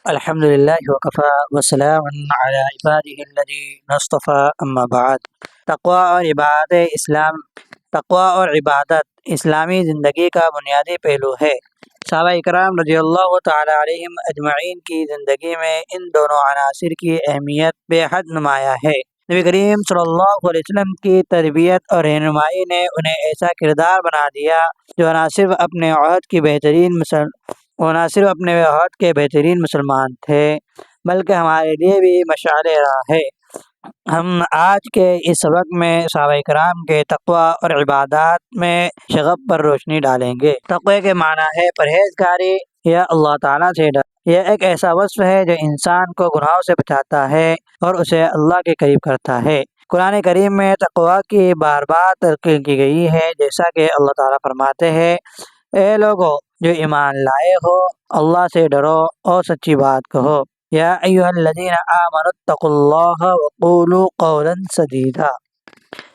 الحمد للہ وکفا وسلام علی عباده الذین اصطفى اما بعد۔ تقوی اور عبادت اسلامی زندگی کا بنیادی پہلو ہے۔ صحابہ اکرام رضی اللہ تعالی علیہم اجمعین کی زندگی میں ان دونوں عناصر کی اہمیت بے حد نمایاں ہے۔ نبی کریم صلی اللہ علیہ وسلم کی تربیت اور رہنمائی نے انہیں ایسا کردار بنا دیا جو نہ صرف اپنے عہد کے بہترین مسلمان تھے بلکہ ہمارے لیے بھی مشعل راہ ہے۔ ہم آج کے اس سبق میں صحابہ کرام کے تقوی اور عبادات میں شغف پر روشنی ڈالیں گے۔ تقوی کے معنی ہے پرہیزگاری یا اللہ تعالیٰ سے ڈر۔ یہ ایک ایسا وصف ہے جو انسان کو گناہوں سے بچاتا ہے اور اسے اللہ کے قریب کرتا ہے۔ قرآن کریم میں تقوی کی بار بار تلقین کی گئی ہے، جیسا کہ اللہ تعالیٰ فرماتے ہیں: اے لوگو جو ایمان لائے ہو، اللہ سے ڈرو اور سچی بات کہو۔ یا ایھا الذین آمنوا اتقوا اللہ وقولوا قولا سدیدا۔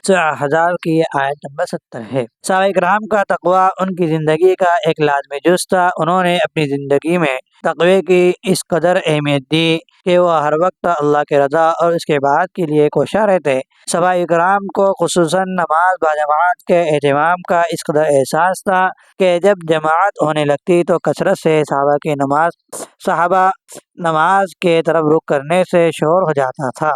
سورہ احزاب کی آیت نمبر 70 ہے۔ صحابہ کرام کا تقوی ان کی زندگی کا ایک لازمی جز تھا۔ انہوں نے اپنی زندگی میں تقوی کی اس قدر اہمیت دی کہ وہ ہر وقت اللہ کے رضا اور اس کے بعد کے لیے کوشاں رہتے۔ صحابہ کرام کو خصوصاً نماز باجماعت کے اہتمام کا اس قدر احساس تھا کہ جب جماعت ہونے لگتی تو کثرت سے صحابہ نماز کے طرف رخ کرنے سے شور ہو جاتا تھا۔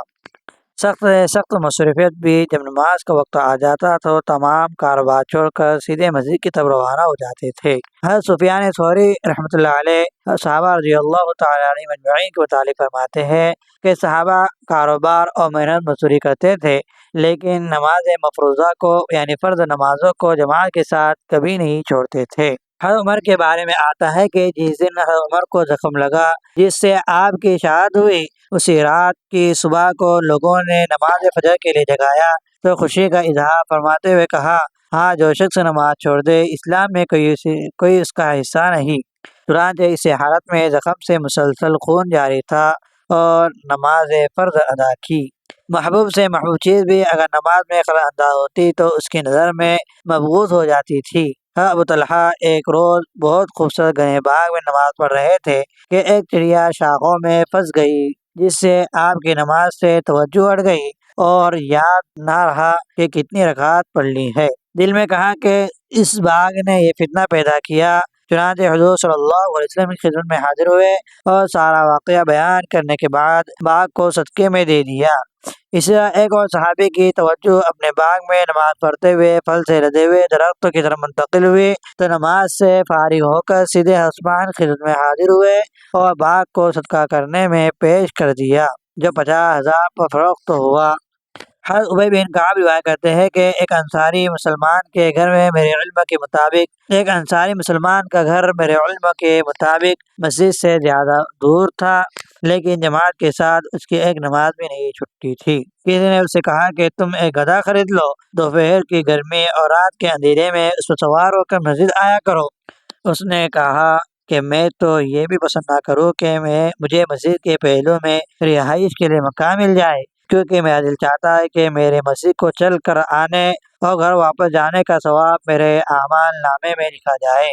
سخت سے سخت مصروفیت بھی جب نماز کا وقت آ جاتا تو تمام کاروبار چھوڑ کر سیدھے مسجد کی طرف روانہ ہو جاتے تھے۔ حضرت سفیان ثوری رحمۃ اللہ علیہ صحابہ رضی اللہ تعالی عنہم اجمعین کے متعلق فرماتے ہیں کہ صحابہ کاروبار اور محنت مزدوری کرتے تھے، لیکن نماز مفروضہ کو یعنی فرض نمازوں کو جماعت کے ساتھ کبھی نہیں چھوڑتے تھے۔ حضرت عمر کے بارے میں آتا ہے کہ جس دن حضرت عمر کو زخم لگا جس سے آپ کی شہادت ہوئی، اسی رات کی صبح کو لوگوں نے نماز فجر کے لیے جگایا تو خوشی کا اظہار فرماتے ہوئے کہا: ہاں، جو شخص نماز چھوڑ دے اسلام میں کوئی اس کا حصہ نہیں۔ چنانچہ اس حالت میں زخم سے مسلسل خون جاری تھا اور نماز فرض ادا کی۔ محبوب سے محبوب چیز بھی اگر نماز میں خلل انداز ہوتی تو اس کی نظر میں مبغوض ہو جاتی تھی۔ ابو طلحہ ایک روز بہت خوبصورت گھنے باغ میں نماز پڑھ رہے تھے کہ ایک چڑیا شاخوں میں پھنس گئی، جس سے آپ کی نماز سے توجہ ہٹ گئی اور یاد نہ رہا کہ کتنی رکعات پڑھ لی ہے۔ دل میں کہا کہ اس باغ نے یہ فتنہ پیدا کیا۔ چنانچہ حضور صلی اللہ علیہ وسلم کی خدمت میں حاضر ہوئے اور سارا واقعہ بیان کرنے کے بعد باغ کو صدقے میں دے دیا۔ اسی طرح ایک اور صحابی کی توجہ اپنے باغ میں نماز پڑھتے ہوئے پھل سے لدے ہوئے درختوں کی طرف منتقل ہوئی تو نماز سے فارغ ہو کر سیدھے عثمان کی خدمت میں حاضر ہوئے اور باغ کو صدقہ کرنے میں پیش کر دیا، جو 50,000 پر فروخت ہوا۔ حضرت ابی بن کعب روایت کرتے ہیں کہ ایک انصاری مسلمان کا گھر میرے علم کے مطابق مسجد سے زیادہ دور تھا، لیکن جماعت کے ساتھ اس کی ایک نماز بھی نہیں چھٹتی تھی۔ کسی نے اس سے کہا کہ تم ایک گدھا خرید لو، دوپہر کی گرمی اور رات کے اندھیرے میں اس پر سوار ہو کر مسجد آیا کرو۔ اس نے کہا کہ میں تو یہ بھی پسند نہ کروں کہ مجھے مسجد کے پہلو میں رہائش کے لیے مکان مل جائے، کیونکہ میرا دل چاہتا ہے کہ میرے مسجد کو چل کر آنے اور گھر واپس جانے کا ثواب میرے اعمال نامے میں لکھا جائے۔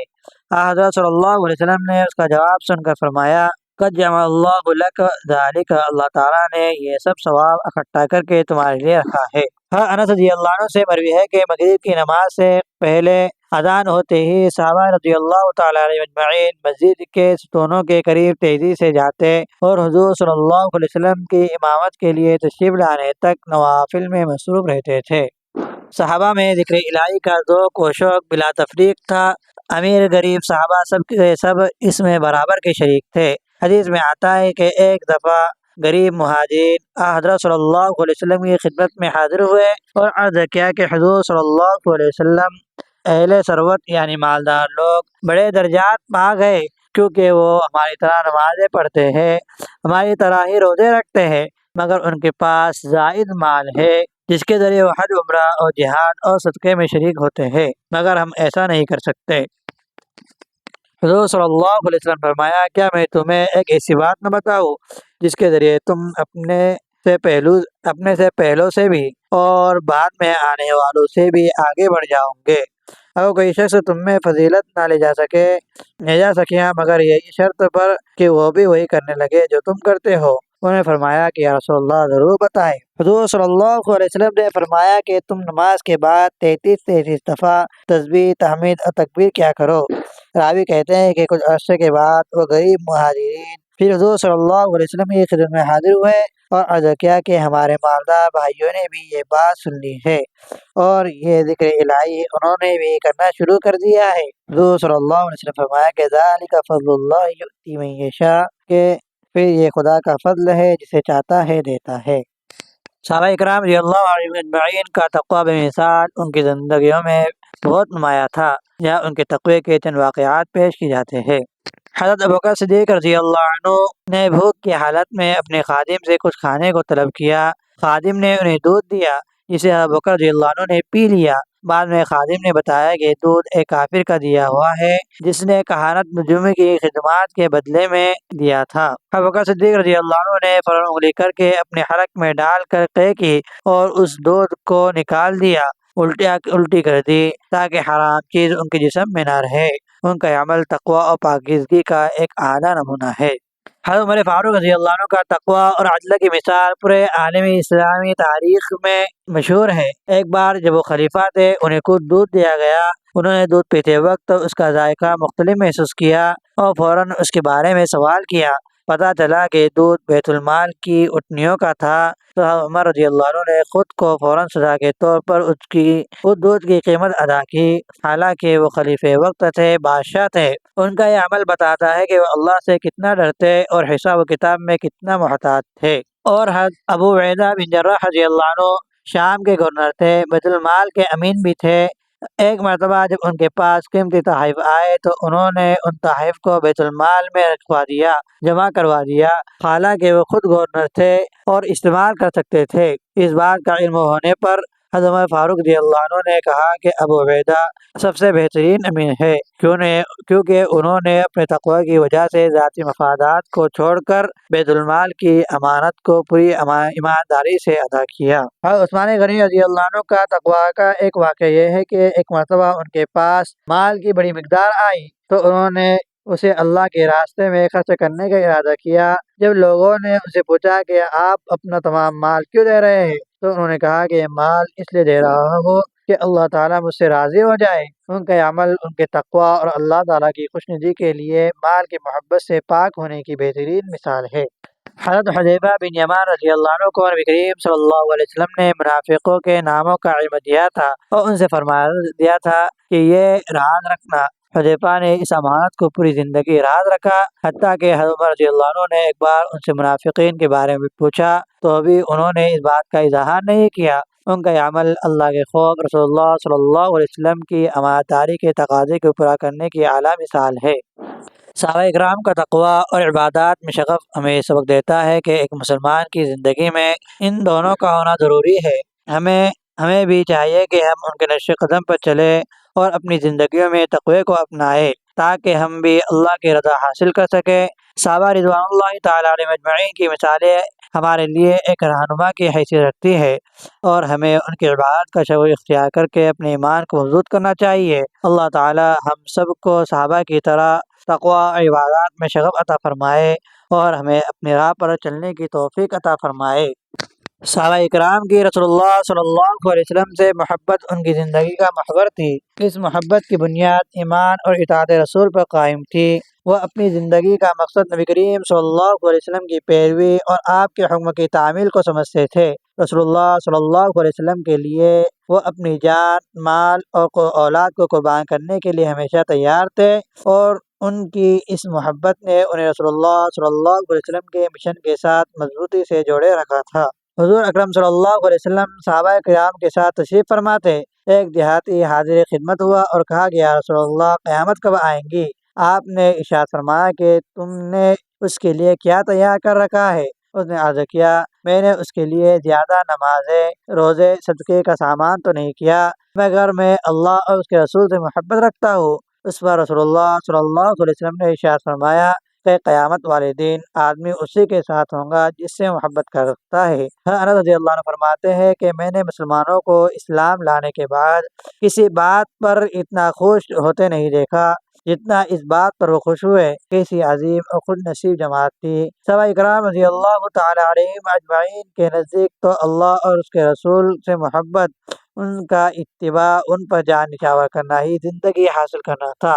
حضرت صلی اللہ علیہ وسلم نے اس کا جواب سن کر فرمایا: قد جمع اللہ لک ذلک، اللہ تعالیٰ نے یہ سب ثواب اکٹھا کر کے تمہارے لیے رکھا ہے۔ انس رضی اللہ عنہ سے مروی ہے کہ مغرب کی نماز سے پہلے اذان ہوتے ہی صحابہ رضی اللہ تعالی علیہ اجمعین مسجد کے ستونوں کے قریب تیزی سے جاتے اور حضور صلی اللہ علیہ وسلم کی امامت کے لیے تشریف لانے تک نوافل میں مصروف رہتے تھے۔ صحابہ میں ذکر الہی کا ذوق و شوق بلا تفریق تھا۔ امیر غریب صحابہ سب کے سب اس میں برابر کے شریک تھے۔ حدیث میں آتا ہے کہ ایک دفعہ غریب مہاجرین حضرت صلی اللہ علیہ وسلم کی خدمت میں حاضر ہوئے اور عرض کیا کہ حضور صلی اللہ علیہ وسلم، اہل ثروت یعنی مالدار لوگ بڑے درجات پا گئے، کیونکہ وہ ہماری طرح نمازیں پڑھتے ہیں، ہماری طرح ہی روزے رکھتے ہیں، مگر ان کے پاس زائد مال ہے جس کے ذریعے وہ حج، عمرہ اور جہاد اور صدقے میں شریک ہوتے ہیں، مگر ہم ایسا نہیں کر سکتے۔ حضور صلی اللہ علیہ وسلم فرمایا: کیا میں تمہیں ایک ایسی بات نہ بتاؤں جس کے ذریعے تم اپنے سے پہلوں سے بھی اور بعد میں آنے والوں سے بھی آگے بڑھ جاؤ گے؟ اور کوئی شخص تم میں فضیلت نہ لے جا سکے مگر یہی شرط پر کہ وہ بھی وہی کرنے لگے جو تم کرتے ہو۔ انہوں نے فرمایا کہ یا رسول اللہ ضرور بتائیں۔ حضور صلی اللہ علیہ وسلم نے فرمایا کہ تم نماز کے بعد 33 دفعہ تسبیح، تحمید اور تکبیر کیا کرو۔ راوی کہتے ہیں کہ کچھ عرصے کے بعد وہ غریب مہاجرین پھر حضور صلی اللہ علیہ وسلم کی خدمت میں حاضر ہوئے اور عرض کیا کہ ہمارے مالدار بھائیوں نے بھی یہ بات سن لی ہے اور یہ ذکر الہی انہوں نے بھی کرنا شروع کر دیا ہے۔ حضور صلی اللہ علیہ وسلم فرمایا کہ ذالک فضل اللہ یؤتی من یشاء، کہ پھر یہ خدا کا فضل ہے جسے چاہتا ہے دیتا ہے۔ صحابہ اکرام رضی اللہ عنہم اجمعین کا تقویٰ بے مثال ان کی زندگیوں میں بہت نمایاں تھا، جہاں ان کے تقوی کے چند واقعات پیش کی جاتے ہیں۔ حضرت ابوبکر صدیق رضی اللہ عنہ نے بھوک کی حالت میں اپنے خادم سے کچھ کھانے کو طلب کیا۔ خادم نے انہیں دودھ دیا جسے ابوبکر رضی اللہ عنہ نے پی لیا۔ بعد میں خادم نے بتایا کہ دودھ ایک کافر کا دیا ہوا ہے جس نے کہانت نجومی کی خدمات کے بدلے میں دیا تھا۔ ابوبکر صدیق رضی اللہ عنہ نے فوراً انگلی کر کے اپنے حلق میں ڈال کر قے کی اور اس دودھ کو نکال دیا، الٹی کر دی تاکہ حرام چیز ان کے جسم میں نہ رہے۔ ان کا عمل تقوی اور پاکیزگی کا ایک اعلیٰ نمونہ ہے۔ حضرت عمر فاروق رضی اللہ عنہ کا تقوی اور عدل کی مثال پورے عالمی اسلامی تاریخ میں مشہور ہے۔ ایک بار جب وہ خلیفہ تھے انہیں کچھ دودھ دیا گیا، انہوں نے دودھ پیتے وقت اس کا ذائقہ مختلف محسوس کیا اور فوراً اس کے بارے میں سوال کیا۔ پتہ چلا کہ دودھ بیت المال کی اٹھنیوں کا تھا تو عمر رضی اللہ عنہ نے خود کو فوراً سزا کے طور پر اس دودھ کی قیمت ادا کی، حالانکہ وہ خلیفہ وقت تھے، بادشاہ تھے۔ ان کا یہ عمل بتاتا ہے کہ وہ اللہ سے کتنا ڈرتے اور حساب و کتاب میں کتنا محتاط تھے۔ اور حضرت ابو عبیدہ بن جراح رضی اللہ عنہ شام کے گورنر تھے، بیت المال کے امین بھی تھے۔ ایک مرتبہ جب ان کے پاس قیمتی تحائف آئے تو انہوں نے ان تحائف کو بیت المال میں جمع کروا دیا، حالانکہ وہ خود گورنر تھے اور استعمال کر سکتے تھے۔ اس بات کا علم ہونے پر حضرت عمر فاروق رضی اللہ عنہ نے کہا کہ ابو عبیدہ سب سے بہترین امین ہے، کیونکہ انہوں نے اپنے تقوی کی وجہ سے ذاتی مفادات کو چھوڑ کر بیت المال کی امانت کو پوری ایمانداری سے ادا کیا۔ اور عثمان غنی رضی اللہ عنہ کا تقوی کا ایک واقعہ یہ ہے کہ ایک مرتبہ ان کے پاس مال کی بڑی مقدار آئی تو انہوں نے اسے اللہ کے راستے میں خرچ کرنے کا ارادہ کیا۔ جب لوگوں نے ان سے پوچھا کہ آپ اپنا تمام مال کیوں دے رہے ہیں تو انہوں نے کہا کہ یہ مال اس لیے دے رہا ہوں کہ اللہ تعالیٰ مجھ سے راضی ہو جائے۔ ان کا عمل ان کے تقوی اور اللہ تعالیٰ کی خوشنودی کے لیے مال کی محبت سے پاک ہونے کی بہترین مثال ہے۔ حضرت حذیفہ بن یمان رضی اللہ عنہ کو نبی کریم صلی اللہ علیہ وسلم نے منافقوں کے ناموں کا علم دیا تھا اور ان سے فرما دیا تھا کہ یہ راز رکھنا۔ حذیفہ نے اس امانت کو پوری زندگی راز رکھا، حتیٰ کہ حضرت عمر رضی اللہ عنہ نے ایک بار ان سے منافقین کے بارے میں پوچھا تو بھی انہوں نے اس بات کا اظہار نہیں کیا۔ ان کا عمل اللہ کے خوف، رسول اللہ صلی اللہ علیہ وسلم کی امانتداری کے تقاضے کو پورا کرنے کی اعلیٰ مثال ہے۔ صحابہ اکرام کا تقوی اور عبادات میں شغف ہمیں سبق دیتا ہے کہ ایک مسلمان کی زندگی میں ان دونوں کا ہونا ضروری ہے۔ ہمیں بھی چاہیے کہ ہم ان کے نقش قدم پر چلیں اور اپنی زندگیوں میں تقوی کو اپنائیں تاکہ ہم بھی اللہ کی رضا حاصل کر سکیں۔ صحابہ رضوان اللہ تعالیٰ علیہم اجمعین کی مثالیں ہمارے لیے ایک رہنما کی حیثیت رکھتی ہے اور ہمیں ان کی عبادت کا شوق اختیار کر کے اپنے ایمان کو مضبوط کرنا چاہیے۔ اللہ تعالیٰ ہم سب کو صحابہ کی طرح تقوی اور عبادات میں شغف عطا فرمائے اور ہمیں اپنی راہ پر چلنے کی توفیق عطا فرمائے۔ صحابہ اکرام کی رسول اللہ صلی اللہ علیہ وسلم سے محبت ان کی زندگی کا محور تھی۔ اس محبت کی بنیاد ایمان اور اطاعت رسول پر قائم تھی۔ وہ اپنی زندگی کا مقصد نبی کریم صلی اللہ علیہ وسلم کی پیروی اور آپ کے حکم کی تعمیل کو سمجھتے تھے۔ رسول اللہ صلی اللہ علیہ وسلم کے لیے وہ اپنی جان، مال اور اولاد کو قربان کرنے کے لیے ہمیشہ تیار تھے اور ان کی اس محبت نے انہیں رسول اللہ صلی اللہ علیہ وسلم کے مشن کے ساتھ مضبوطی سے جوڑے رکھا تھا۔ حضور اکرم صلی اللہ علیہ وسلم صحابہ کرام کے ساتھ تشریف فرما تھے۔ ایک دیہاتی حاضر خدمت ہوا اور کہا کہ یا رسول اللہ قیامت کب آئیں گی؟ آپ نے ارشاد فرمایا کہ تم نے اس کے لیے کیا تیار کر رکھا ہے؟ اس نے عرض کیا میں نے اس کے لیے زیادہ نمازیں، روزے، صدقے کا سامان تو نہیں کیا مگر میں اللہ اور اس کے رسول سے محبت رکھتا ہوں۔ اس پر رسول اللہ صلی اللہ علیہ وسلم نے ارشاد فرمایا کہ قیامت والے دن آدمی اسی کے ساتھ ہوں گا جس سے محبت کرتا ہے۔ انس رضی اللہ عنہ فرماتے ہیں کہ میں نے مسلمانوں کو اسلام لانے کے بعد کسی بات پر اتنا خوش ہوتے نہیں دیکھا جتنا اس بات پر وہ خوش ہوئے۔ کیسی عظیم اور خوش نصیب جماعت تھی۔ صحابہ اکرام رضی اللہ تعالی علیہم اجمعین کے نزدیک تو اللہ اور اس کے رسول سے محبت، ان کا اتباع، ان پر جان نچھاور کرنا ہی زندگی حاصل کرنا تھا۔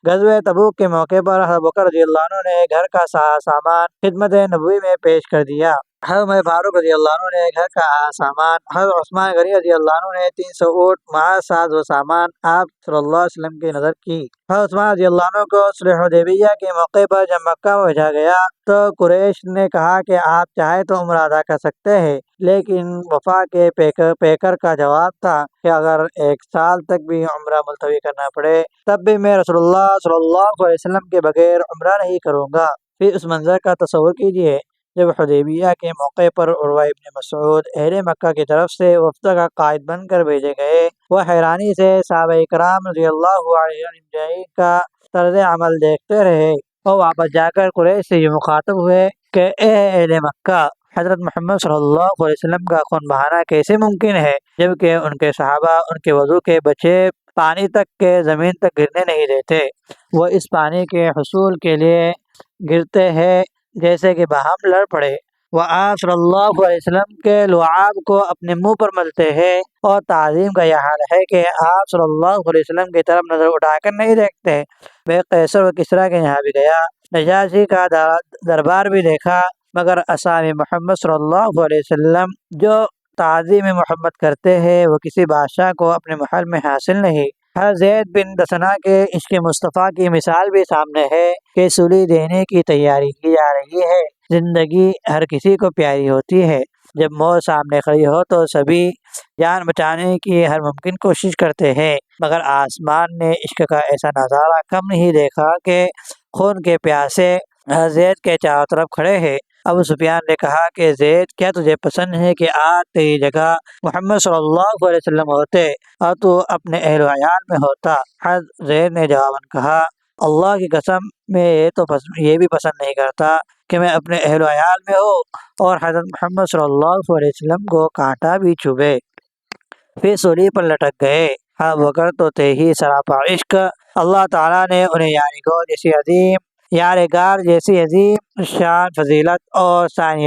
غزوہ تبوک کے موقع پر حضرت ابوبکر رضی اللہ عنہ نے گھر کا سارا سامان خدمت نبوی میں پیش کر دیا۔ حضرت عمر فاروق رضی اللہ عنہ نے گھر کا سامان، حضرت عثمان غنی رضی اللہ عنہ نے 300 اونٹ مع ساز و سامان آپ صلی اللہ علیہ وسلم کی نظر کی۔ حضرت عثمان رضی اللہ عنہ کو صلح حدیبیہ کے موقع پر جب مکہ میں بھیجا گیا تو قریش نے کہا کہ آپ چاہے تو عمرہ ادا کر سکتے ہیں، لیکن وفا کے پیکر کا جواب تھا کہ اگر 1 سال تک بھی عمرہ ملتوی کرنا پڑے تب بھی میں رسول اللہ صلی اللہ علیہ وسلم کے بغیر عمرہ نہیں کروں گا۔ پھر اس منظر کا تصور کیجئے جب حدیبیہ کے موقع پر عروہ ابن مسعود اہل مکہ کی طرف سے وفد کا قائد بن کر بھیجے گئے، وہ حیرانی سے صحابہ کرام رضی اللہ عنہم کا طرز عمل دیکھتے رہے اور واپس جا کر قریش سے یہ مخاطب ہوئے کہ اے اہل مکہ، حضرت محمد صلی اللہ علیہ وسلم کا خون بہانا کیسے ممکن ہے جبکہ ان کے صحابہ ان کے وضو کے بچے پانی تک کے زمین تک گرنے نہیں دیتے؟ وہ اس پانی کے حصول کے لیے گرتے ہیں جیسے کہ باہم لڑ پڑے۔ وہ آپ صلی اللہ علیہ وسلم کے لعاب کو اپنے منہ پر ملتے ہیں اور تعظیم کا یہ حال ہے کہ آپ صلی اللہ علیہ وسلم کی طرف نظر اٹھا کر نہیں دیکھتے۔ میں قیصر و کسریٰ کے یہاں بھی گیا، نجاشی کا دربار بھی دیکھا، مگر اصحاب محمد صلی اللہ علیہ وسلم جو تعظیم محمد کرتے ہیں وہ کسی بادشاہ کو اپنے محل میں حاصل نہیں۔ زید بن دسنہ کے عشق مصطفیٰ کی مثال بھی سامنے ہے کہ سولی دینے کی تیاری کی جا رہی ہے۔ زندگی ہر کسی کو پیاری ہوتی ہے، جب موت سامنے کھڑی ہو تو سبھی جان بچانے کی ہر ممکن کوشش کرتے ہیں، مگر آسمان نے عشق کا ایسا نظارہ کم نہیں دیکھا کہ خون کے پیاسے زید کے چاروں طرف کھڑے ہیں۔ ابو سفیان نے کہا کہ زید، کیا تجھے پسند ہے کہ آج تیری جگہ محمد صلی اللہ علیہ وسلم ہوتے اور تو اپنے اہل و عیال میں ہوتا؟ حضرت زید نے جواباً کہا، اللہ کی قسم میں یہ بھی پسند نہیں کرتا کہ میں اپنے اہل و عیال میں ہوں اور حضرت محمد صلی اللہ علیہ وسلم کو کانٹا بھی چبھے۔ پھر سولی پر لٹک گئے۔ ابوبکر تو تھے ہی سراپا عشق، اللہ تعالیٰ نے انہیں یار غار جیسی عظیم شان فضیلت اور ثانی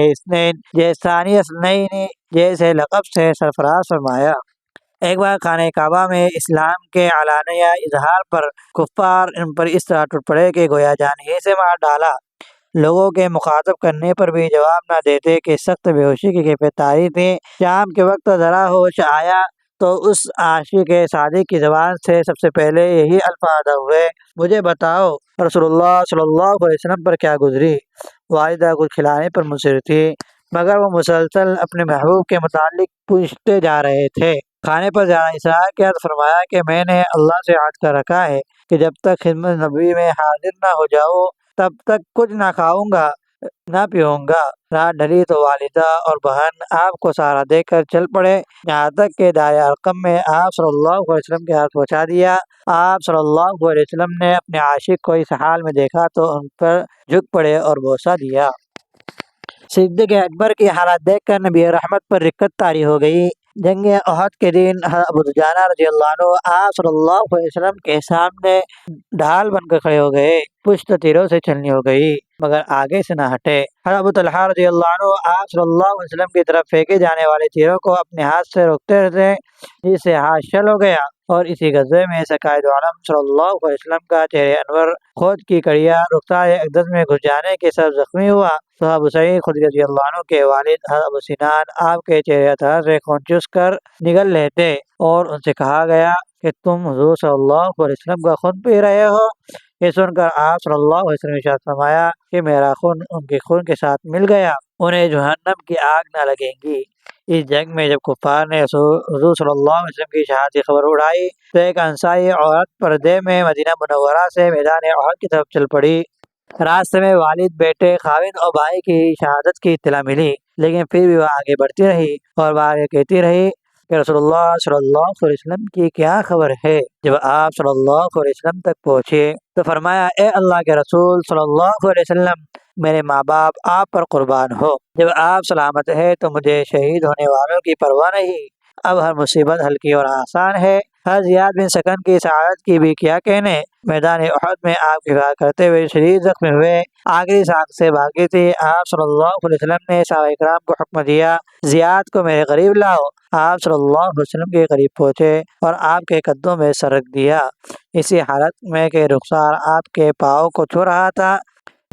اثنین جیسے لقب سے سرفراز فرمایا۔ ایک بار خانہ کعبہ میں اسلام کے علانیہ اظہار پر کفار ان پر اس طرح ٹوٹ پڑے کہ گویا جان ہی سے مار ڈالا۔ لوگوں کے مخاطب کرنے پر بھی جواب نہ دیتے کہ سخت بے ہوشی کی کیفیت طاری تھی۔ شام کے وقت ذرا ہوش آیا تو اس عاشق صادق کی زبان سے سب سے پہلے یہی الفاظ ادا ہوئے، مجھے بتاؤ رسول اللہ صلی اللہ علیہ وسلم پر کیا گزری؟ والدہ کچھ کھلانے پر مصر تھی، مگر وہ مسلسل اپنے محبوب کے متعلق پوچھتے جا رہے تھے۔ کھانے پر زیادہ اصرار کیا تو فرمایا کہ میں نے اللہ سے عہد کر رکھا ہے کہ جب تک خدمت نبوی میں حاضر نہ ہو جاؤں تب تک کچھ نہ کھاؤں گا نہ پیوں گا۔ رات ڈھلی تو والدہ اور بہن آپ کو سہارا دے کر چل پڑے، یہاں تک کہ دار ارقم میں آپ صلی اللہ علیہ وسلم کے ہاتھ پہنچا دیا۔ آپ صلی اللہ علیہ وسلم نے اپنے عاشق کو اس حال میں دیکھا تو ان پر جھک پڑے اور بوسہ دیا۔ صدیق اکبر کی حالت دیکھ کر نبی رحمت پر رقت طاری ہو گئی۔ جنگ احد کے دن ابو دجانہ رضی اللہ عنہ آپ صلی اللہ علیہ وسلم کے سامنے ڈھال بن کر کھڑے ہو گئے، پشت تیروں سے چھلنی ہو گئی مگر آگے سے نہ ہٹے۔ ابو طلحہ رضی اللہ عنہ آپ صلی اللہ علیہ وسلم کی طرف پھینکے جانے والے تیروں کو اپنے ہاتھ سے روکتے رہتے، جس سے ہاتھ شل ہو گیا۔ اور اسی غزوے میں سرکار دو عالم صلی اللہ علیہ وسلم کا چہرہ انور خود کی کڑیاں رخسار اقدس میں گھس جانے کے سبب زخمی ہوا تو ابو سعید خدری رضی اللہ عنہ کے والد حضرت ابو سنان آپ کے چہرے طرح سے خون چوس کر نگل لیتے اور ان سے کہا گیا کہ تم حضور صلی اللہ علیہ وسلم کا خون پی رہے ہو۔ یہ سن کر آپ صلی اللہ علیہ وسلم نے ارشاد فرمایا کہ میرا خون ان کے خون کے ساتھ مل گیا، انہیں جہنم کی آگ نہ لگے گی۔ اس جنگ میں جب کفار نے حضور صلی اللہ علیہ وسلم کی شہادت کی خبر اڑائی تو ایک انصاری عورت پردے میں مدینہ منورہ سے میدان احد کی طرف چل پڑی۔ راستے میں والد، بیٹے، خاوند اور بھائی کی شہادت کی اطلاع ملی، لیکن پھر بھی وہ آگے بڑھتی رہی اور وہ آگے کہتی رہی کہ رسول اللہ صلی اللہ علیہ وسلم کی کیا خبر ہے۔ جب آپ صلی اللہ علیہ وسلم تک پہنچے تو فرمایا اے اللہ کے رسول صلی اللہ علیہ وسلم، میرے ماں باپ آپ پر قربان ہو۔ جب آپ سلامت ہے تو مجھے شہید ہونے والوں کی پرواہ نہیں۔ اب ہر مصیبت ہلکی اور آسان ہے۔ ہر زیاد بن سکن کی سعادت کی بھی کیا کہنے۔ میدان احد میں آپ کی دفاع کرتے ہوئے شدید زخمی ہوئے، آخری سانس سے باقی تھی۔ آپ صلی اللہ علیہ وسلم نے صحابہ کرام کو حکم دیا زیاد کو میرے قریب لاؤ۔ آپ صلی اللہ علیہ وسلم کے قریب پہنچے اور آپ کے قدموں میں سر رکھ دیا، اسی حالت میں کہ رخسار آپ کے پاؤں کو چھو رہا تھا۔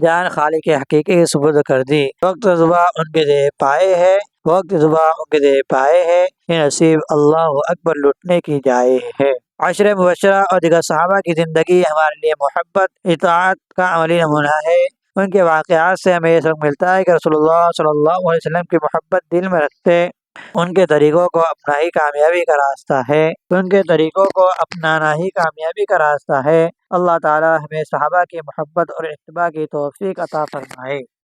جان خالق کے حقیقی سپرد کر دی۔ وقت زباں ان کے دے پائے ہے، وقت زباں ان کے دے پائے ہے، یہ نصیب اللہ اکبر لٹنے کی جائے ہے۔ عشر مبشرہ اور دیگر صحابہ کی زندگی ہمارے لیے محبت اطاعت کا عملی نمونہ ہے۔ ان کے واقعات سے ہمیں یہ سبق ملتا ہے کہ رسول اللہ صلی اللہ علیہ وسلم کی محبت دل میں رکھتے ان کے طریقوں کو اپنا ہی کامیابی کا راستہ ہے، ان کے طریقوں کو اپنانا ہی کامیابی کا راستہ ہے۔ اللہ تعالی ہمیں صحابہ کی محبت اور اتباع کی توفیق عطا فرمائے۔